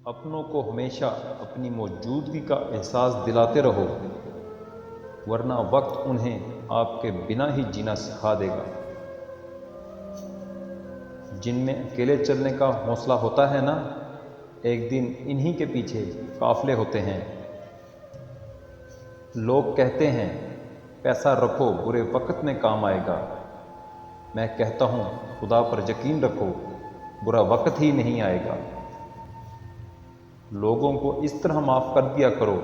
اپنوں کو ہمیشہ اپنی موجودگی کا احساس دلاتے رہو، ورنہ وقت انہیں آپ کے بنا ہی جینا سکھا دے گا۔ جن میں اکیلے چلنے کا حوصلہ ہوتا ہے نا، ایک دن انہی کے پیچھے قافلے ہوتے ہیں۔ لوگ کہتے ہیں پیسہ رکھو برے وقت میں کام آئے گا، میں کہتا ہوں خدا پر یقین رکھو برا وقت ہی نہیں آئے گا۔ لوگوں کو اس طرح معاف کر دیا کرو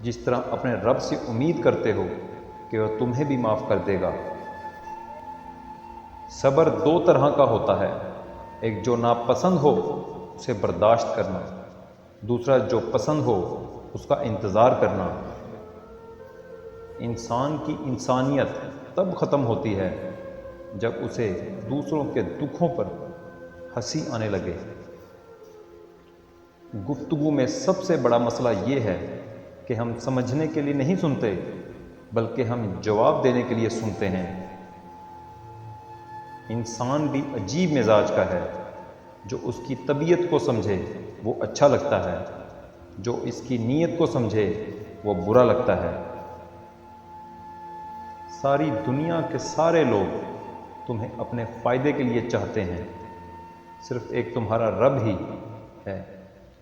جس طرح اپنے رب سے امید کرتے ہو کہ وہ تمہیں بھی معاف کر دے گا۔ صبر دو طرح کا ہوتا ہے، ایک جو ناپسند ہو اسے برداشت کرنا، دوسرا جو پسند ہو اس کا انتظار کرنا۔ انسان کی انسانیت تب ختم ہوتی ہے جب اسے دوسروں کے دکھوں پر ہنسی آنے لگے۔ گفتگو میں سب سے بڑا مسئلہ یہ ہے کہ ہم سمجھنے کے لیے نہیں سنتے بلکہ ہم جواب دینے کے لیے سنتے ہیں۔ انسان بھی عجیب مزاج کا ہے، جو اس کی طبیعت کو سمجھے وہ اچھا لگتا ہے، جو اس کی نیت کو سمجھے وہ برا لگتا ہے۔ ساری دنیا کے سارے لوگ تمہیں اپنے فائدے کے لیے چاہتے ہیں، صرف ایک تمہارا رب ہی ہے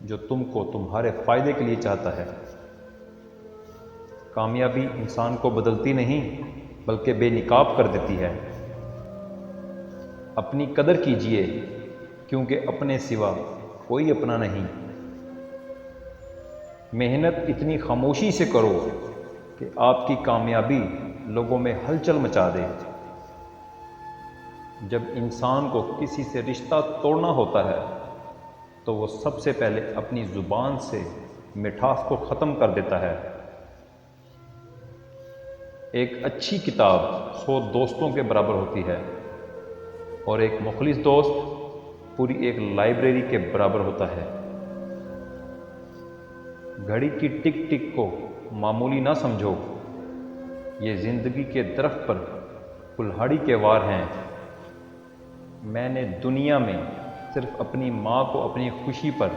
جو تم کو تمہارے فائدے کے لیے چاہتا ہے۔ کامیابی انسان کو بدلتی نہیں بلکہ بے نقاب کر دیتی ہے۔ اپنی قدر کیجئے کیونکہ اپنے سوا کوئی اپنا نہیں۔ محنت اتنی خاموشی سے کرو کہ آپ کی کامیابی لوگوں میں ہلچل مچا دے۔ جب انسان کو کسی سے رشتہ توڑنا ہوتا ہے تو وہ سب سے پہلے اپنی زبان سے مٹھاس کو ختم کر دیتا ہے۔ ایک اچھی کتاب 100 دوستوں کے برابر ہوتی ہے اور ایک مخلص دوست پوری ایک لائبریری کے برابر ہوتا ہے۔ گھڑی کی ٹک ٹک کو معمولی نہ سمجھو، یہ زندگی کے درخت پر کلہاڑی کے وار ہیں۔ میں نے دنیا میں صرف اپنی ماں کو اپنی خوشی پر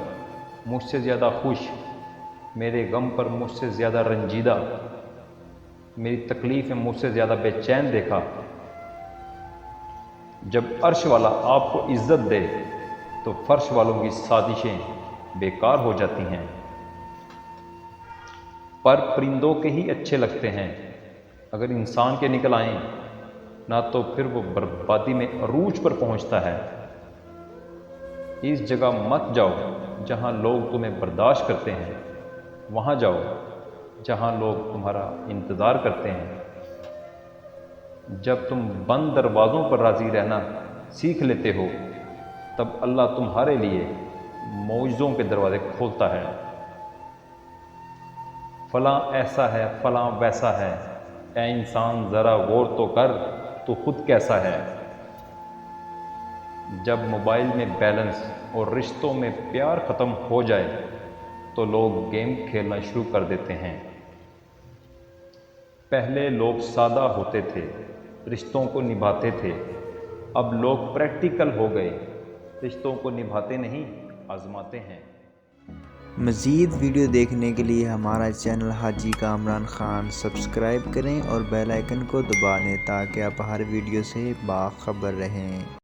مجھ سے زیادہ خوش، میرے غم پر مجھ سے زیادہ رنجیدہ، میری تکلیف میں مجھ سے زیادہ بے چین دیکھا۔ جب عرش والا آپ کو عزت دے تو فرش والوں کی سازشیں بیکار ہو جاتی ہیں۔ پر پرندوں کے ہی اچھے لگتے ہیں، اگر انسان کے نکل آئیں نہ تو پھر وہ بربادی میں عروج پر پہنچتا ہے۔ اس جگہ مت جاؤ جہاں لوگ تمہیں برداشت کرتے ہیں، وہاں جاؤ جہاں لوگ تمہارا انتظار کرتے ہیں۔ جب تم بند دروازوں پر راضی رہنا سیکھ لیتے ہو تب اللہ تمہارے لیے معجزوں کے دروازے کھولتا ہے۔ فلاں ایسا ہے، فلاں ویسا ہے، اے انسان ذرا غور تو کر تو خود کیسا ہے۔ جب موبائل میں بیلنس اور رشتوں میں پیار ختم ہو جائے تو لوگ گیم کھیلنا شروع کر دیتے ہیں۔ پہلے لوگ سادہ ہوتے تھے، رشتوں کو نبھاتے تھے، اب لوگ پریکٹیکل ہو گئے، رشتوں کو نبھاتے نہیں آزماتے ہیں۔ مزید ویڈیو دیکھنے کے لیے ہمارا چینل حاجی کامران خان سبسکرائب کریں اور بیل آئیکن کو دبا لیں تاکہ آپ ہر ویڈیو سے باخبر رہیں۔